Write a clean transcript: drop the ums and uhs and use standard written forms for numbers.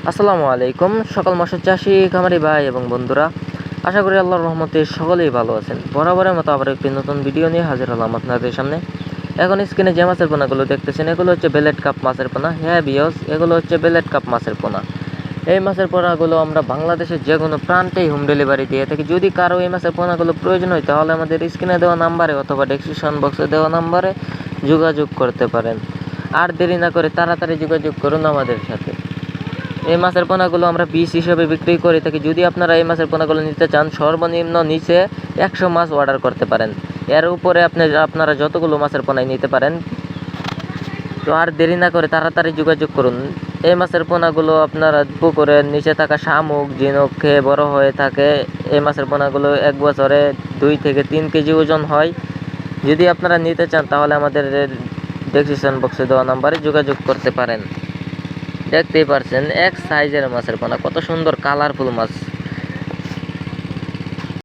আসসালামু আলাইকুম সকল মৎস্য চাষী খামারি ভাই এবং বন্ধুরা, আশা করি আল্লাহর রহমতে সকলেই ভালো আছেন। বরাবরের মতো আবার একটি নতুন ভিডিও নিয়ে হাজির হলাম আপনাদের সামনে। এখন স্ক্রিনে যে মাছের পোনাগুলো দেখতেছেন এগুলো হচ্ছে বেলেট কাপ মাছের পোনা। হ্যাঁ বিয়স, এগুলো হচ্ছে বেলেট কাপ মাছের পোনা। এই মাছের পোনাগুলো আমরা বাংলাদেশের যে কোনো প্রান্তেই হোম ডেলিভারি দিয়ে থাকি। যদি কারো এই মাছের পোনাগুলো প্রয়োজন হয় তাহলে আমাদের স্ক্রিনে দেওয়া নাম্বারে অথবা ডেসক্রিপশন বক্সে দেওয়া নাম্বারে যোগাযোগ করতে পারেন। আর দেরি না করে তাড়াতাড়ি যোগাযোগ করুন আমাদের সাথে। এই মাছের পোনাগুলো আমরা পিস হিসেবে বিক্রি করে থাকি। যদি আপনারা এই মাছের পোনাগুলো নিতে চান, সর্বনিম্ন নিচে 100 মাছ অর্ডার করতে পারেন। এর উপরে আপনারা যতগুলো মাছের পোনাই নিতে পারেন। তো আর দেরি না করে তাড়াতাড়ি যোগাযোগ করুন। এই মাছের পোনাগুলো আপনারা পুকুরের নিচে থাকা শামুক ঝিনুক খেয়ে বড় হয়ে থাকে। এই মাছের পোনাগুলো 1 বছরে 2 থেকে 3 কেজি ওজন হয়। যদি আপনারা নিতে চান তাহলে আমাদের ডেসক্রিপশন বক্সে দেওয়া নাম্বারে যোগাযোগ করতে পারেন। দেখতেই পারছেন এক সাইজের মাছের পোনা, কত সুন্দর কালারফুল মাছ।